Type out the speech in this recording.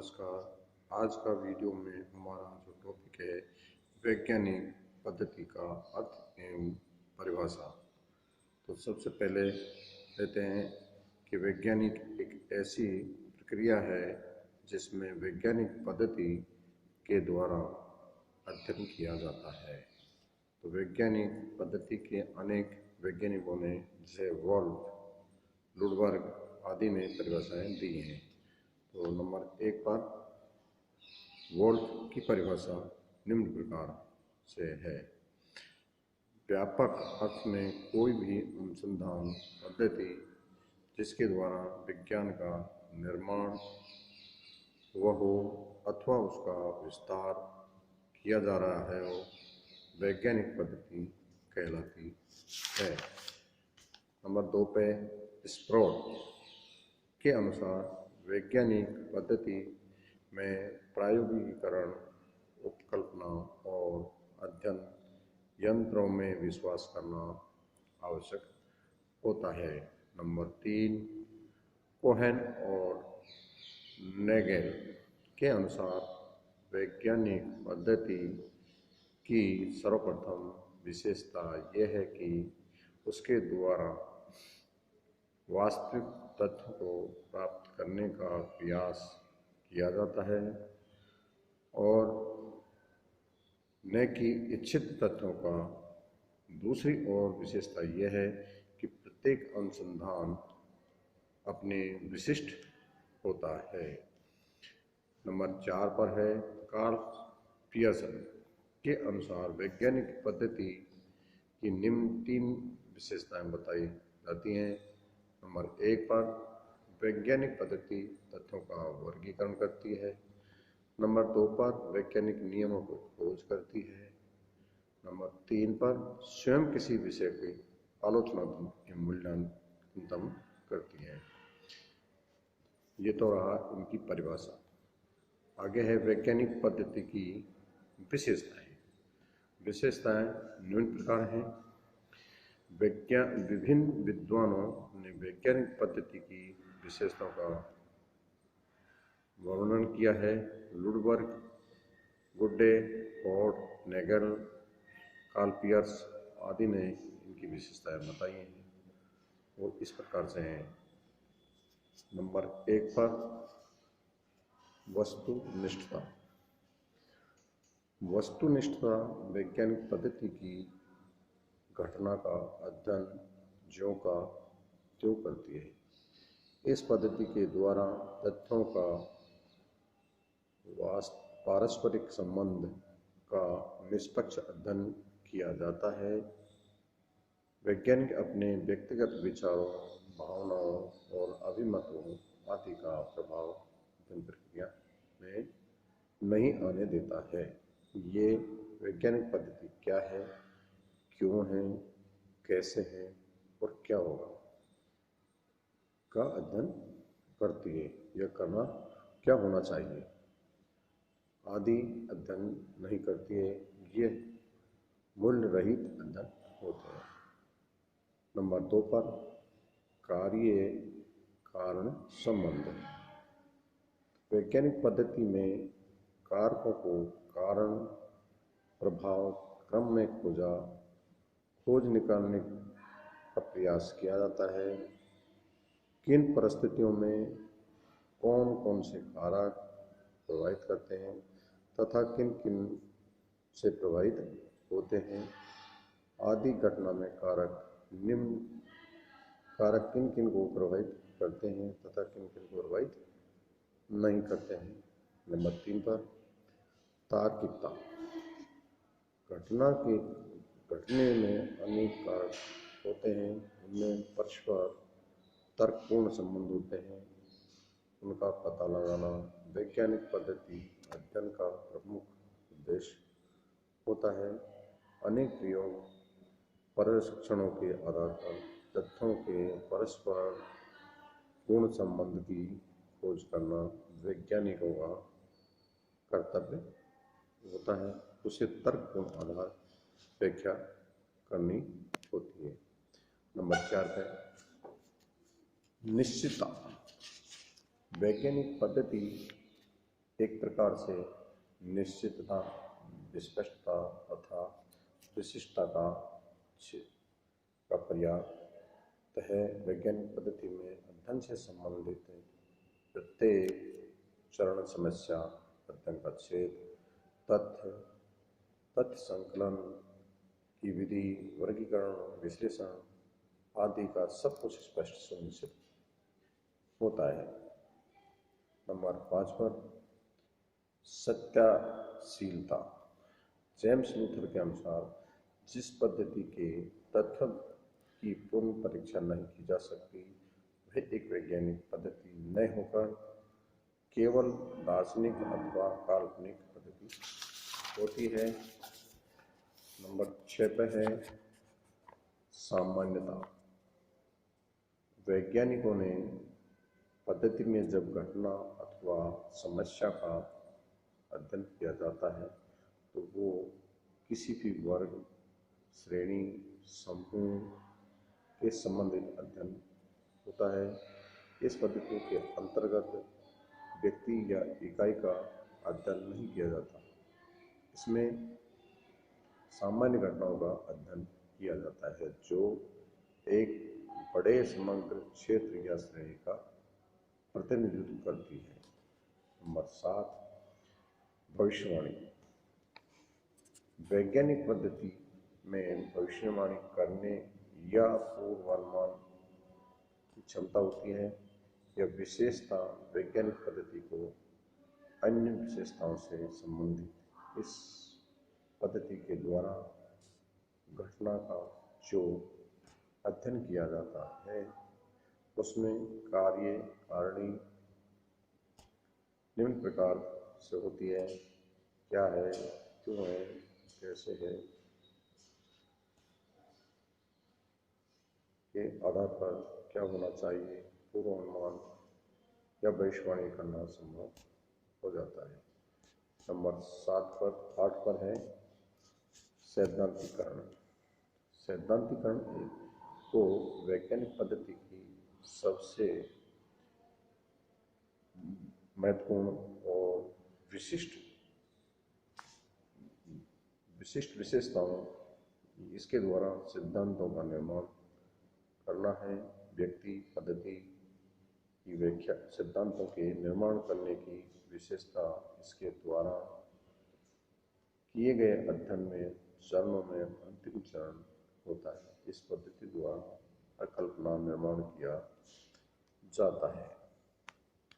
नमस्कार। आज का वीडियो में हमारा जो टॉपिक है वैज्ञानिक पद्धति का अर्थ एवं परिभाषा। तो सबसे पहले कहते हैं कि वैज्ञानिक एक ऐसी प्रक्रिया है जिसमें वैज्ञानिक पद्धति के द्वारा अध्ययन किया जाता है। तो वैज्ञानिक पद्धति के अनेक वैज्ञानिकों ने जैसे वोल्फ, लुडबर्ग आदि ने परिभाषाएं दी हैं। तो नंबर 1 पर वोल्फ की परिभाषा निम्न प्रकार से है। व्यापक अर्थ में कोई भी अनुसंधान पद्धति जिसके द्वारा विज्ञान का निर्माण हुआ हो अथवा उसका विस्तार किया जा रहा है वो वैज्ञानिक पद्धति कहलाती है। नंबर 2 पे स्प्रोट के अनुसार वैज्ञानिक पद्धति में प्रायोगिकीकरण, उपकल्पना और अध्ययन यंत्रों में विश्वास करना आवश्यक होता है। नंबर 3 कोहेन और नेगेल के अनुसार वैज्ञानिक पद्धति की सर्वप्रथम विशेषता यह है कि उसके द्वारा वास्तविक तथ्य को प्राप्त करने का प्रयास किया जाता है और न कि इच्छित तथ्यों का। दूसरी ओर विशेषता यह है कि प्रत्येक अनुसंधान अपने विशिष्ट होता है। नंबर 4 पर है कार्ल पियर्सन के अनुसार वैज्ञानिक पद्धति की निम्न 3 विशेषताएं बताई जाती हैं। नंबर 1 पर वैज्ञानिक पद्धति तथ्यों का वर्गीकरण करती है। नंबर 2 पर वैज्ञानिक नियमों को खोज करती है। नंबर 3 पर स्वयं किसी विषय की आलोचनात्मक मूल्यांकन करती है। ये तो रहा इनकी परिभाषा। आगे है वैज्ञानिक पद्धति की विशेषताएं। विशेषताएं निम्न प्रकार हैं। विभिन्न विद्वानों ने वैज्ञानिक पद्धति की विशेषताओं का वर्णन किया है। लुडबर्ग, गुड्डे, फोर्ड, नेगल, कार्ल पियर्स आदि ने इनकी विशेषताएं बताई हैं वो इस प्रकार से हैं। नंबर 1 पर वस्तुनिष्ठता। वस्तुनिष्ठता वैज्ञानिक पद्धति की घटना का अध्ययन ज्यों का त्यों करती है। इस पद्धति के द्वारा तथ्यों का पारस्परिक संबंध का निष्पक्ष अध्ययन किया जाता है। वैज्ञानिक अपने व्यक्तिगत विचारों, भावनाओं और अभिमतों आदि का प्रभाव अध्ययन प्रक्रिया में नहीं आने देता है। ये वैज्ञानिक पद्धति क्या है, क्यों है, कैसे है और क्या होगा का अध्ययन करती है। यह करना क्या होना चाहिए आदि अध्ययन नहीं करती है। ये मूल्य रहित अध्ययन होते हैं। नंबर 2 पर कार्य कारण संबंध। वैज्ञानिक पद्धति में कारकों को कारण प्रभाव क्रम में खोज निकालने का प्रयास किया जाता है। किन परिस्थितियों में कौन कौन से कारक प्रभावित करते हैं तथा किन किन से प्रभावित होते हैं आदि घटना में निम्न कारक किन किन को प्रभावित करते हैं तथा किन किन को प्रभावित नहीं करते हैं। नंबर 3 पर तार्किकता। घटना के घटने में अनेक कारक होते हैं। उनमें परस्पर तर्कपूर्ण संबंध होते हैं। उनका पता लगाना वैज्ञानिक पद्धति अध्ययन का प्रमुख उद्देश्य होता है। अनेक प्रयोग परीक्षणों के आधार पर तथ्यों के परस्पर पूर्ण संबंध की खोज करना वैज्ञानिकों का कर्तव्य होता है। उसे तर्कपूर्ण आधार व्याख्या करनी होती है। नंबर 4 है निश्चितता। वैज्ञानिक पद्धति एक प्रकार से निश्चितता, स्पष्टता तथा विशिष्टता का पर्याप्त है। वैज्ञानिक पद्धति में अध्ययन से संबंधित प्रत्येक चरण समस्या, अध्ययन का क्षेत्र, तथ्य, तथ्य संकलन की विधि, वर्गीकरण, विश्लेषण आदि का सब कुछ स्पष्ट सुनिश्चित होता है। नंबर 5 पर सत्याशीलता। जेम्स लूथर के अनुसार जिस पद्धति के तथ्यों की पूर्ण परीक्षा नहीं की जा सकती वह एक वैज्ञानिक पद्धति न होकर केवल दार्शनिक अथवा काल्पनिक पद्धति होती है। नंबर 6 पे है सामान्यता। वैज्ञानिकों ने पद्धति में जब घटना अथवा समस्या का अध्ययन किया जाता है तो वो किसी भी वर्ग, श्रेणी, समूह के संबंधित अध्ययन होता है। इस पद्धति के अंतर्गत व्यक्ति या इकाई का अध्ययन नहीं किया जाता। इसमें सामान्य घटनाओं का अध्ययन किया जाता है जो एक बड़े समग्र क्षेत्र या श्रेणी का प्रतिनिधित्व करती है। नंबर 7 भविष्यवाणी। वैज्ञानिक पद्धति में भविष्यवाणी करने या पूर्वानुमान की क्षमता होती है। यह विशेषता वैज्ञानिक पद्धति को अन्य विशेषताओं से संबंधित इस पद्धति के द्वारा घटना का जो अध्ययन किया जाता है उसमें कार्य कारिणी निम्न प्रकार से होती है: क्या है, क्यों है, कैसे है, के आधार पर क्या होना चाहिए, पूर्वानुमान या भविष्यवाणी करना संभव हो जाता है। नंबर 8 पर है सैद्धांतिकरण। सैद्धांतिकरण को वैज्ञानिक पद्धति की सबसे महत्वपूर्ण और विशिष्ट विशेषताओं इसके द्वारा सिद्धांतों का निर्माण करना है। व्यक्ति पद्धति की व्याख्या सिद्धांतों के निर्माण करने की विशेषता इसके द्वारा किए गए अध्ययन में चरणों में अंतिम चरण होता है। इस पद्धति द्वारा कल्पना निर्माण किया जाता है।